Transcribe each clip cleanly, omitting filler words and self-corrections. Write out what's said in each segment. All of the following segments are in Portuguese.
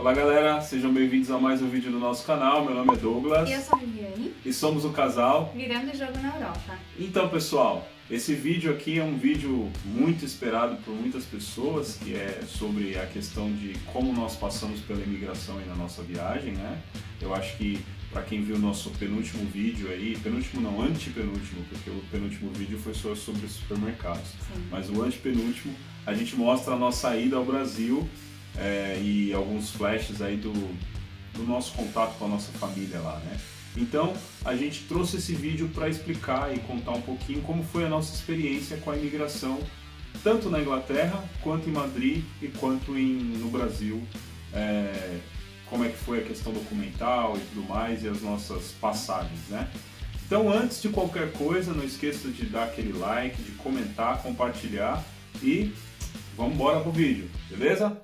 Olá galera, sejam bem-vindos a mais um vídeo do nosso canal. Meu nome é Douglas. E eu sou a Viviane. E somos o casal Virando o Jogo na Europa. Então pessoal, esse vídeo aqui é um vídeo muito esperado por muitas pessoas, que é sobre a questão de como nós passamos pela imigração aí na nossa viagem, né? Eu acho que para quem viu o nosso penúltimo vídeo aí, penúltimo não, antepenúltimo, porque o penúltimo vídeo foi só sobre supermercados. Sim. Mas o antepenúltimo, a gente mostra a nossa ida ao Brasil e alguns flashes aí do nosso contato com a nossa família lá, né? Então, a gente trouxe esse vídeo para explicar e contar um pouquinho como foi a nossa experiência com a imigração, tanto na Inglaterra, quanto em Madrid e quanto no Brasil, como é que foi a questão documental e tudo mais, e as nossas passagens, né? Então, antes de qualquer coisa, não esqueça de dar aquele like, de comentar, compartilhar e vamos embora pro vídeo, beleza?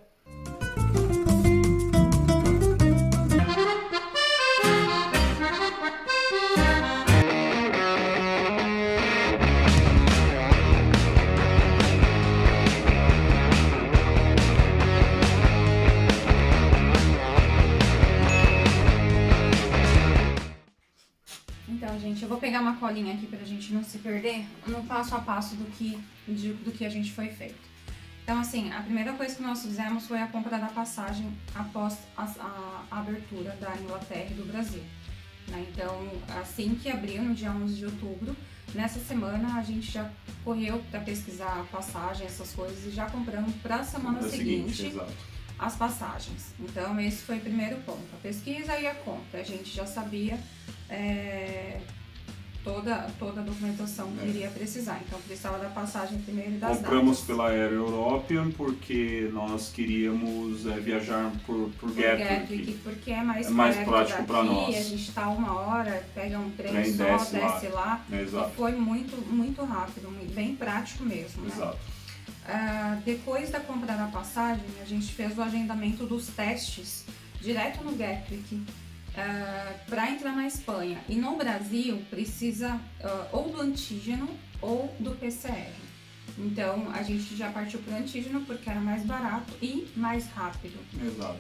Então, gente, eu vou pegar uma colinha aqui pra gente não se perder no passo a passo do que a gente foi feito. Então, assim, a primeira coisa que nós fizemos foi a compra da passagem após a abertura da Inglaterra e do Brasil, né? Então, assim que abriu, no dia 11 de outubro, nessa semana a gente já correu para pesquisar a passagem, essas coisas, e já compramos para a semana seguinte as passagens. Então, esse foi o primeiro ponto, a pesquisa e a compra. A gente já sabia toda a documentação que iria precisar. Então, precisava da passagem primeiro e das Compramos datas. pela Air European porque nós queríamos viajar por Gatwick. Porque é mais prático para nós. A gente está 1 hora, pega um trem só, desce lá. Exato. E foi muito rápido, bem prático mesmo, né? Exato. Depois da compra da passagem, a gente fez o agendamento dos testes direto no Gatwick para entrar na Espanha. E no Brasil precisa ou do antígeno ou do PCR. Então a gente já partiu para o antígeno porque era mais barato e mais rápido. Exato.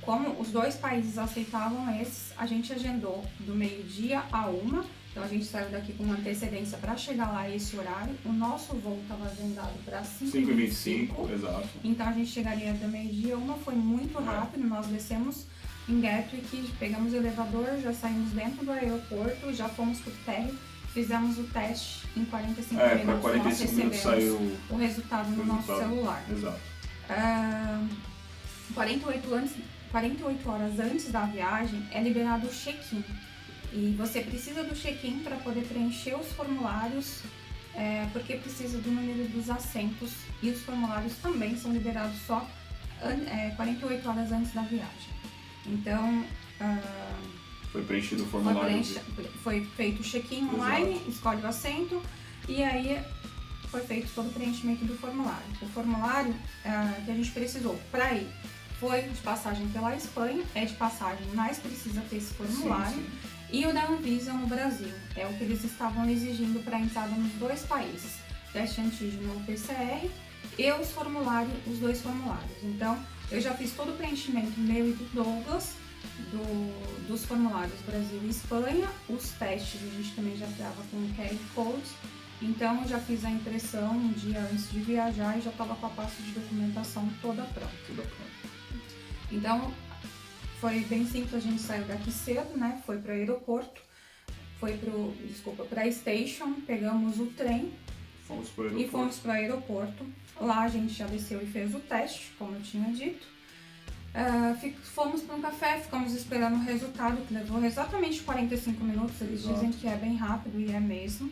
Como os dois países aceitavam esses, a gente agendou do meio-dia a 1. Então a gente saiu daqui com uma antecedência para chegar lá esse horário. O nosso voo estava agendado para 5h25. Exato. Então a gente chegaria do meio-dia a 1, foi muito rápido. Nós descemos em Gatwick, pegamos o elevador, já saímos dentro do aeroporto, já fomos pro térreo, fizemos o teste em 45 minutos. 45 minutos saiu o resultado no nosso celular. Exato. 48 horas antes da viagem é liberado o check-in. E você precisa do check-in para poder preencher os formulários, porque precisa do número dos assentos, e os formulários também são liberados só 48 horas antes da viagem. Então, foi preenchido o formulário. Foi feito o check-in online, escolhe o assento, e aí foi feito todo o preenchimento do formulário. O formulário que a gente precisou para ir foi de passagem pela Espanha, é de passagem, mas precisa ter esse formulário. Sim. E o da Anvisa no Brasil, é o que eles estavam exigindo para a entrada nos dois países, teste antígeno ou PCR e os dois formulários. Então, eu já fiz todo o preenchimento meu e do Douglas, dos formulários Brasil e Espanha. Os testes a gente também já estava com o QR Code. Então, eu já fiz a impressão um dia antes de viajar e já estava com a pasta de documentação toda pronta. Então, foi bem simples, a gente saiu daqui cedo, né? Foi para o aeroporto, para a station, pegamos o trem e fomos para o aeroporto. Lá a gente já desceu e fez o teste, como eu tinha dito. Fomos para um café, ficamos esperando o resultado, que levou exatamente 45 minutos. Eles dizem que é bem rápido e é mesmo.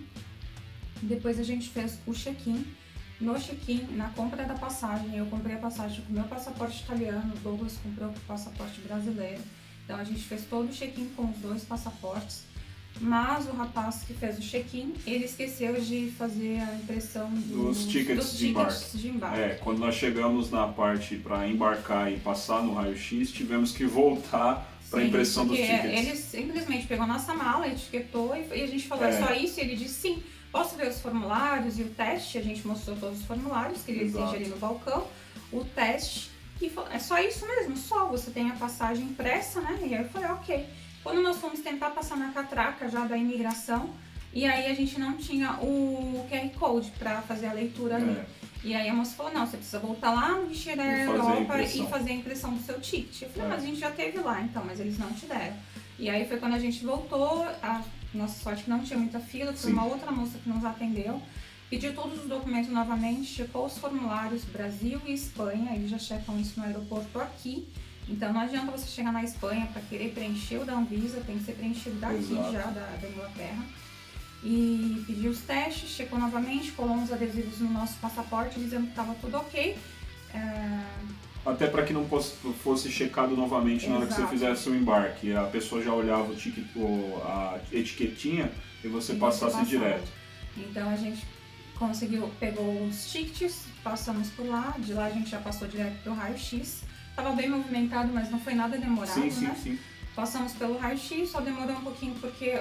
Depois a gente fez o check-in. No check-in, na compra da passagem, eu comprei a passagem com o meu passaporte italiano, o Douglas comprou o passaporte brasileiro. Então a gente fez todo o check-in com os dois passaportes. Mas o rapaz que fez o check-in, ele esqueceu de fazer a impressão dos tickets de embarque. Quando nós chegamos na parte para embarcar e passar no raio-x, tivemos que voltar para a impressão dos tickets. Ele simplesmente pegou nossa mala, etiquetou e a gente falou, é só isso? E ele disse sim. Posso ver os formulários e o teste? A gente mostrou todos os formulários que ele exige ali no balcão, o teste, e falou, é só isso mesmo, só, você tem a passagem impressa, né? E aí eu falei, ok. Quando nós fomos tentar passar na catraca já da imigração, e aí a gente não tinha o QR Code para fazer a leitura ali. E aí a moça falou, não, você precisa voltar lá no guichê da Europa e fazer a impressão do seu ticket. Eu falei, mas a gente já teve lá então, mas eles não te deram. E aí foi quando a gente voltou, a nossa sorte que não tinha muita fila, foi uma outra moça que nos atendeu. Pediu todos os documentos novamente, checou os formulários Brasil e Espanha, eles já checam isso no aeroporto aqui. Então não adianta você chegar na Espanha para querer preencher o da Anvisa, tem que ser preenchido daqui já, da Inglaterra. E pediu os testes, checou novamente, colou uns adesivos no nosso passaporte dizendo que estava tudo ok. Até para que não fosse checado novamente na hora que você fizesse o embarque. A pessoa já olhava o ticket, a etiquetinha e você passasse direto. Então a gente pegou os tickets, passamos por lá, de lá a gente já passou direto para o raio-x. Estava bem movimentado, mas não foi nada demorado, né? Sim. Passamos pelo raio-x, só demorou um pouquinho porque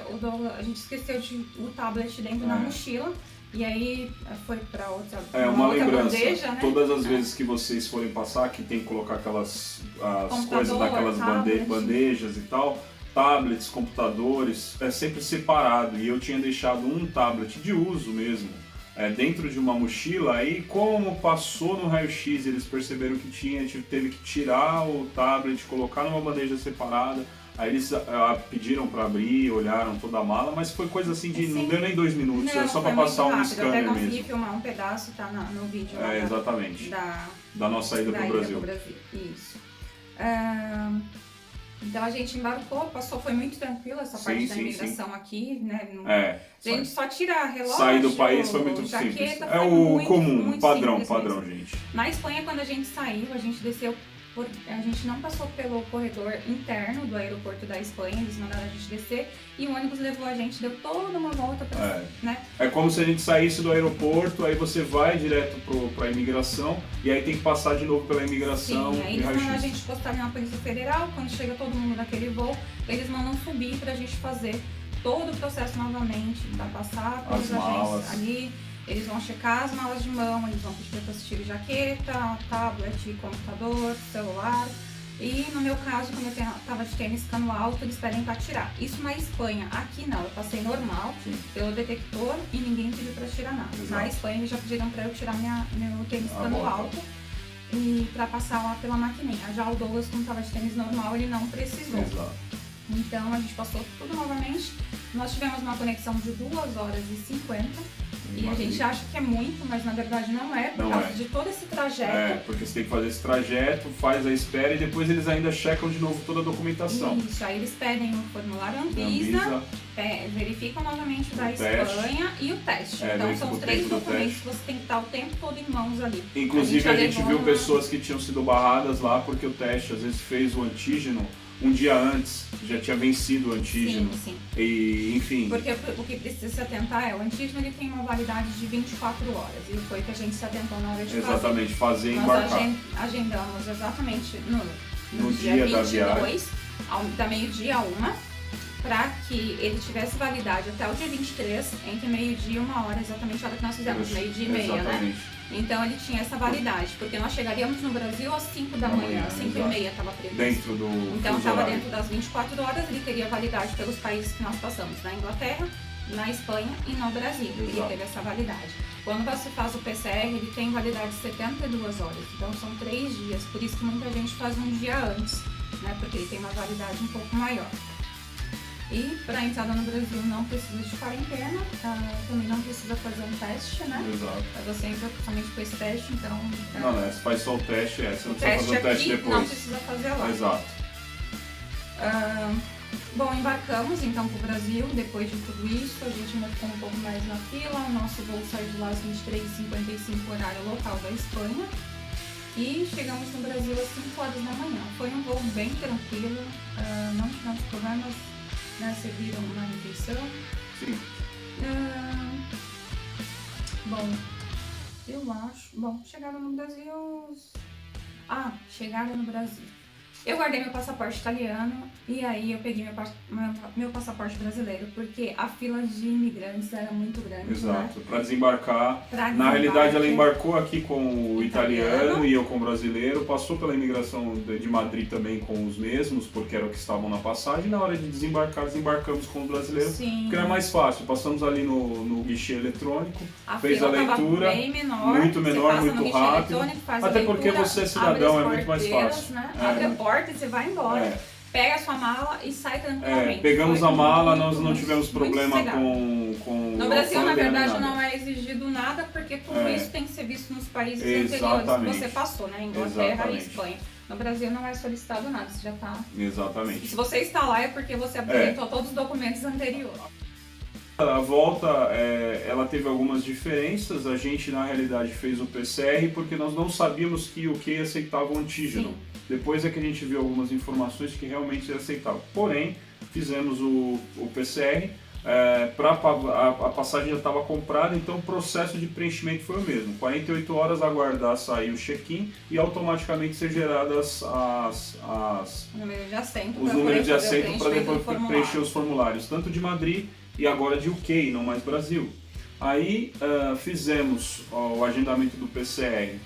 a gente esqueceu o tablet dentro da mochila. E aí foi para outra bandeja, né? Todas as vezes que vocês forem passar, que tem que colocar as coisas daquelas bandejas e tal, tablets, computadores, é sempre separado. E eu tinha deixado um tablet de uso mesmo, dentro de uma mochila. Aí como passou no raio-x, eles perceberam que teve que tirar o tablet, colocar numa bandeja separada. Aí eles pediram para abrir, olharam toda a mala, mas foi coisa assim de não deu nem 2 minutos, é só para passar um scanner mesmo. Eu até consegui filmar um pedaço, tá no vídeo. Exatamente. Da nossa ida para o Brasil. Isso. Então a gente embarcou, foi muito tranquilo essa parte da imigração aqui, né? A gente só tira relógio, sair do país foi muito simples. É o comum, padrão, gente. Na Espanha, quando a gente saiu, a gente desceu. A gente não passou pelo corredor interno do aeroporto da Espanha, eles mandaram a gente descer e o ônibus levou a gente, deu toda uma volta né? É como se a gente saísse do aeroporto, aí você vai direto para a imigração e aí tem que passar de novo pela imigração. Sim, aí eles mandam a gente postar na Polícia Federal, quando chega todo mundo naquele voo, eles mandam subir pra gente fazer todo o processo novamente, pra passar pelos agentes ali. Eles vão checar as malas de mão, eles vão pedir para assistir jaqueta, tablet, computador, celular. E no meu caso, como eu estava de tênis cano alto, eles pedem para tirar. Isso na Espanha. Aqui não, eu passei normal pelo detector e ninguém pediu para tirar nada. Exato. Na Espanha eles já pediram para eu tirar meu tênis cano alto e para passar lá pela maquininha. Já o Douglas, como estava de tênis normal, ele não precisou. Exato. Então a gente passou tudo novamente. Nós tivemos uma conexão de 2 horas e 50. E a gente acha que é muito, mas na verdade não é, por causa de todo esse trajeto. Porque você tem que fazer esse trajeto, faz a espera e depois eles ainda checam de novo toda a documentação. Isso, aí eles pedem o formulário Anvisa, verificam novamente o da Espanha e o teste. Então são os 3 documentos que você tem que estar o tempo todo em mãos ali. Inclusive a gente viu pessoas que tinham sido barradas lá porque o teste às vezes fez o antígeno um dia antes, já tinha vencido o antígeno. Sim. E, enfim. Porque o que precisa se atentar o antígeno ele tem uma validade de 24 horas. E foi o que a gente se atentou na hora de fazer e embarcar. Nós agendamos exatamente no dia 22, da meio-dia a 1, para que ele tivesse validade até o dia 23, entre meio-dia e 1 hora, exatamente a hora que nós fizemos, meio-dia e meia, né? Então ele tinha essa validade, porque nós chegaríamos no Brasil às 5 da manhã, às 5h30 estava previsto. Então estava dentro das 24 horas, ele teria validade pelos países que nós passamos, na Inglaterra, na Espanha e no Brasil. Ele teve essa validade. Quando você faz o PCR, ele tem validade de 72 horas, então são 3 dias, por isso que muita gente faz um dia antes, né? Porque ele tem uma validade um pouco maior. E para a entrada no Brasil não precisa de quarentena, também não precisa fazer um teste, né? Exato. Você entra somente com esse teste, então... Você faz só o teste, você não precisa fazer o teste depois. Não precisa fazer lá. Exato. Bom, embarcamos então para o Brasil, depois de tudo isso, a gente ainda ficou um pouco mais na fila, o nosso voo saiu de lá às 23h55, horário local da Espanha. E chegamos no Brasil às 5 horas da manhã. Foi um voo bem tranquilo, não tivemos problemas. Serviram uma refeição. Sim. Bom, eu acho... Bom, chegaram no Brasil... chegada no Brasil. Eu guardei meu passaporte italiano e aí eu peguei meu passaporte brasileiro, porque a fila de imigrantes era muito grande. Exato, né? para desembarcar. Na realidade, ela embarcou aqui com o italiano e eu com o brasileiro, passou pela imigração de Madrid também com os mesmos, porque era o que estavam na passagem, e na hora de desembarcar, desembarcamos com o brasileiro, Sim. porque era mais fácil. Passamos ali no guichê eletrônico, a fez a leitura, bem menor, muito menor, muito rápido, até porque você é cidadão, é muito mais fácil. Né? Abre a porta e você vai embora, pega a sua mala e sai tranquilamente. Pegamos a mala, nós não tivemos problema com no Brasil, na verdade, não é exigido nada, porque tudo isso tem que ser visto nos países anteriores que você passou, né? Inglaterra e Espanha. No Brasil não é solicitado nada, você já está... Exatamente. Se você está lá é porque você apresentou todos os documentos anteriores. A volta, ela teve algumas diferenças. A gente, na realidade, fez o PCR porque nós não sabíamos que o UK aceitava o antígeno. Sim. Depois é que a gente viu algumas informações que realmente aceitava. Porém, fizemos o PCR, a passagem já estava comprada, então o processo de preenchimento foi o mesmo. 48 horas aguardar sair o check-in e automaticamente ser geradas os números de assento para depois preencher os formulários, tanto de Madrid e agora de UK, não mais Brasil. Aí fizemos o agendamento do PCR.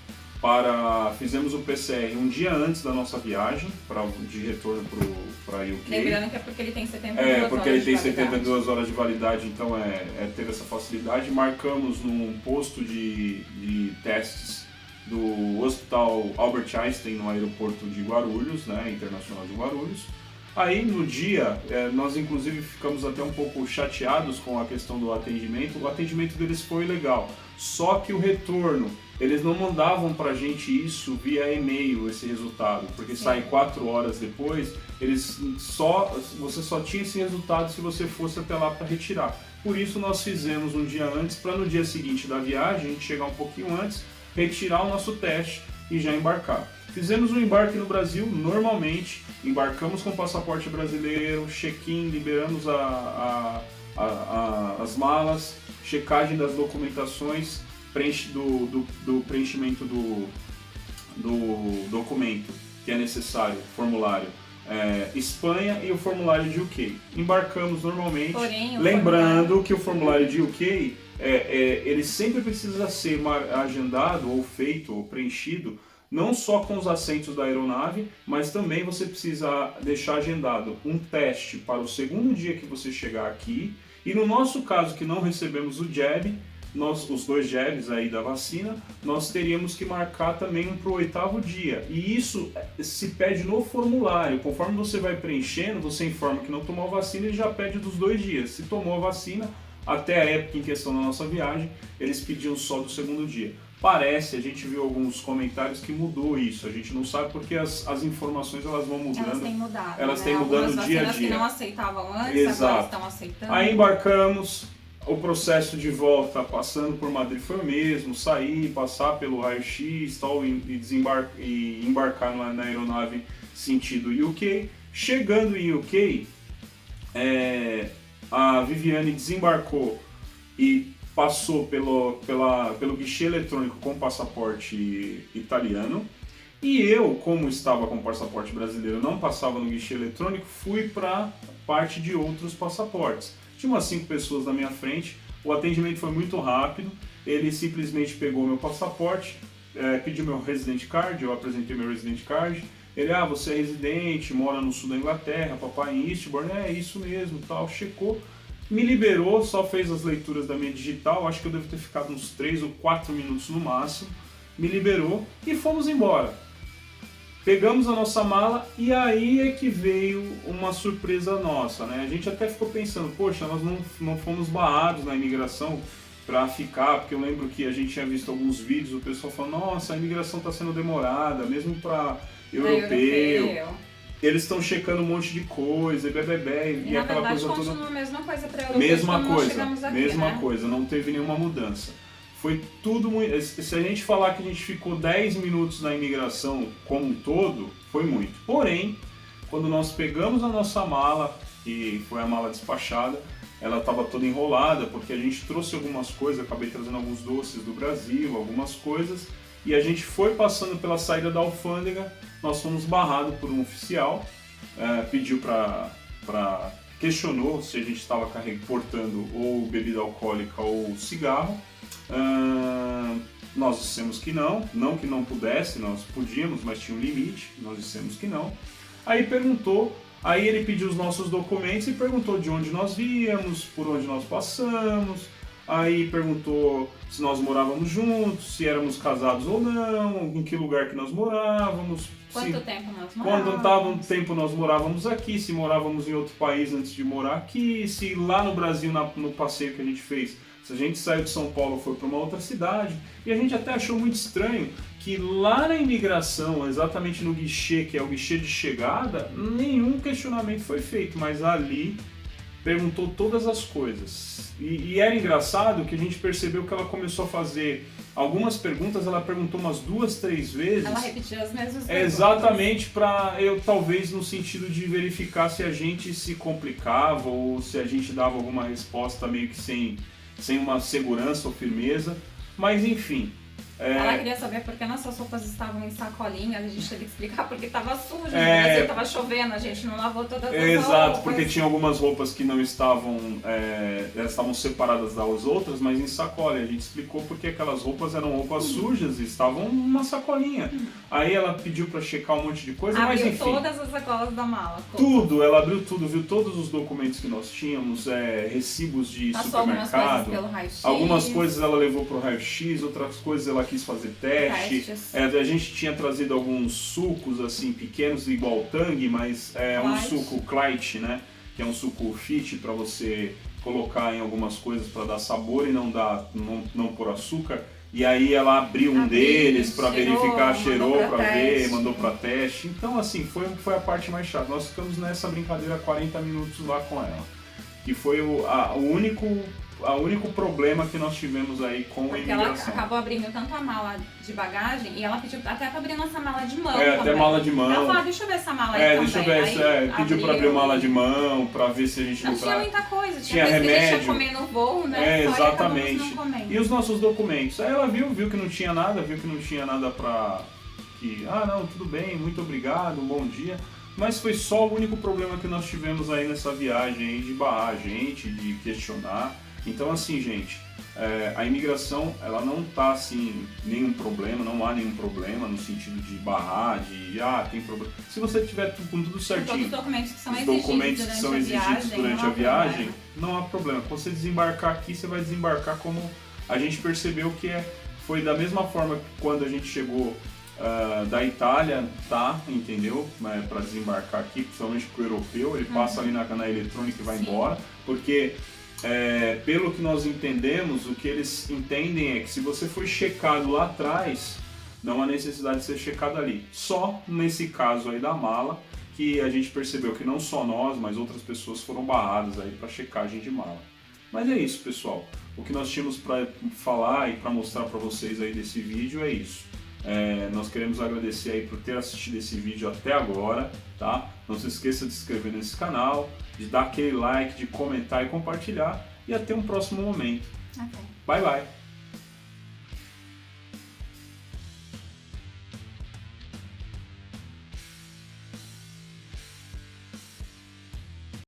Fizemos o PCR um dia antes da nossa viagem de retorno para UK. Lembrando que é porque ele tem 72 horas de validade. Porque ele tem 72 horas de validade, então teve essa facilidade. Marcamos num posto de testes do Hospital Albert Einstein, no aeroporto de Guarulhos, né, Internacional de Guarulhos. Aí no dia, nós inclusive ficamos até um pouco chateados com a questão do atendimento. O atendimento deles foi legal, só que o retorno, eles não mandavam pra gente isso via e-mail, esse resultado, porque sai 4 horas depois, você só tinha esse resultado se você fosse até lá para retirar. Por isso nós fizemos um dia antes, para no dia seguinte da viagem, a gente chegar um pouquinho antes, retirar o nosso teste e já embarcar. Fizemos o embarque no Brasil normalmente, embarcamos com o passaporte brasileiro, check-in, liberamos as malas, checagem das documentações, do preenchimento do documento que é necessário, formulário Espanha e o formulário de UK. Embarcamos normalmente, lembrando que o formulário de UK ele sempre precisa ser agendado ou feito ou preenchido não só com os assentos da aeronave, mas também você precisa deixar agendado um teste para o segundo dia que você chegar aqui. E no nosso caso, que não recebemos o jab, os 2 jabs aí da vacina, nós teríamos que marcar também um para o 8º dia. E isso se pede no formulário. Conforme você vai preenchendo, você informa que não tomou a vacina e já pede dos 2 dias. Se tomou a vacina, até a época em questão da nossa viagem, eles pediam só do segundo dia. Parece, a gente viu alguns comentários que mudou isso, a gente não sabe porque as informações elas vão mudando. Elas têm mudado, elas têm mudando dia a dia. Que não aceitavam antes, agora estão aceitando. Aí embarcamos, o processo de volta passando por Madrid foi o mesmo, sair, passar pelo raio-x tal, e embarcar na aeronave sentido UK. Chegando em UK, a Viviane desembarcou e passou pelo guichê eletrônico com passaporte italiano, e eu, como estava com passaporte brasileiro, não passava no guichê eletrônico, fui para parte de outros passaportes. Tinha umas 5 pessoas na minha frente, o atendimento foi muito rápido, ele simplesmente pegou meu passaporte, pediu meu resident card, eu apresentei meu resident card, ele, você é residente, mora no sul da Inglaterra, papai em Eastbourne, é isso mesmo, tal, checou. Me liberou, só fez as leituras da minha digital, acho que eu devo ter ficado uns 3 ou 4 minutos no máximo. Me liberou e fomos embora. Pegamos a nossa mala e aí é que veio uma surpresa nossa, né? A gente até ficou pensando, poxa, nós não fomos barrados na imigração para ficar, porque eu lembro que a gente tinha visto alguns vídeos, o pessoal falando, nossa, a imigração está sendo demorada, mesmo para europeu. Eles estão checando um monte de coisa, e aquela verdade, coisa toda. Continua a mesma coisa para europeus. Mesma coisa, não teve nenhuma mudança. Foi tudo muito. Se a gente falar que a gente ficou 10 minutos na imigração como um todo, foi muito. Porém, quando nós pegamos a nossa mala, que foi a mala despachada, ela estava toda enrolada, porque a gente trouxe algumas coisas, acabei trazendo alguns doces do Brasil, algumas coisas. e a gente foi passando pela saída da alfândega, nós fomos barrados por um oficial, pediu questionou se a gente estava portando ou bebida alcoólica ou cigarro. Nós dissemos que não que não pudesse, nós podíamos, mas tinha um limite, nós dissemos que não. Aí ele pediu os nossos documentos e perguntou de onde nós víamos, por onde nós passamos, aí perguntou se nós morávamos juntos, se éramos casados ou não, em que lugar que nós morávamos. Quanto tempo nós morávamos? Quanto tempo nós morávamos aqui, se morávamos em outro país antes de morar aqui, se lá no Brasil, no passeio que a gente fez, se a gente saiu de São Paulo e foi para uma outra cidade. E a gente até achou muito estranho que lá na imigração, exatamente no guichê, que é o guichê de chegada, nenhum questionamento foi feito, mas ali perguntou todas as coisas. E era engraçado que a gente percebeu que ela começou a fazer algumas perguntas, ela perguntou umas 2, 3 vezes. Ela repetiu as mesmas perguntas. Exatamente, talvez no sentido de verificar se a gente se complicava ou se a gente dava alguma resposta meio que sem uma segurança ou firmeza, mas enfim. Ela queria saber por que nossas roupas estavam em sacolinhas, a gente teve que explicar porque estava sujo, no Brasil estava chovendo, a gente não lavou todas as roupas. Exato, porque tinha algumas roupas que não estavam, elas estavam separadas das outras, mas em sacola. A gente explicou porque aquelas roupas eram roupas sujas e estavam numa sacolinha. Aí ela pediu para checar um monte de coisa, mas enfim. Abriu todas as sacolas da mala. Tudo, ela abriu tudo, viu todos os documentos que nós tínhamos, recibos de supermercado. Algumas coisas ela levou para o raio-x, outras coisas ela quis fazer teste. A gente tinha trazido alguns sucos assim pequenos, igual Tang, mas um suco Clyde, né? Que é um suco fit para você colocar em algumas coisas para dar sabor e não pôr açúcar. E aí ela abriu um deles para verificar, cheirou para ver, mandou para teste. Então assim, foi a parte mais chata. Nós ficamos nessa brincadeira 40 minutos lá com ela. Que foi o único problema que nós tivemos aí com a imigração. Porque ela acabou abrindo tanto a mala de bagagem e ela pediu até para abrir nossa mala de mão. Até mala de mão. Ela falou, deixa eu ver essa mala aí também. Deixa eu ver, pediu para abrir mala de mão, para ver se a gente não tinha muita coisa, tinha remédio. Que deixa comer no voo, né? Exatamente. E os nossos documentos. Aí ela viu que não tinha nada, para não, tudo bem, muito obrigado, um bom dia. Mas foi só o único problema que nós tivemos aí nessa viagem aí, de barrar a gente, de questionar. Então assim, gente, a imigração, ela não tá assim, nenhum problema, não há nenhum problema no sentido de barrar, tem problema. Se você tiver com tudo certinho, os documentos que são exigidos durante a viagem, não há problema. Quando você desembarcar aqui, você vai desembarcar como a gente percebeu que foi da mesma forma que quando a gente chegou da Itália, entendeu? Para desembarcar aqui, principalmente para o europeu, ele passa ali na eletrônica e vai embora, porque pelo que nós entendemos, o que eles entendem é que se você foi checado lá atrás, não há necessidade de ser checado ali. Só nesse caso aí da mala, que a gente percebeu que não só nós, mas outras pessoas foram barradas aí para checagem de mala. Mas é isso, pessoal. O que nós tínhamos para falar e para mostrar para vocês aí desse vídeo é isso. Nós queremos agradecer aí por ter assistido esse vídeo até agora, tá? Não se esqueça de se inscrever nesse canal, de dar aquele like, de comentar e compartilhar, e até um próximo momento. Bye, bye!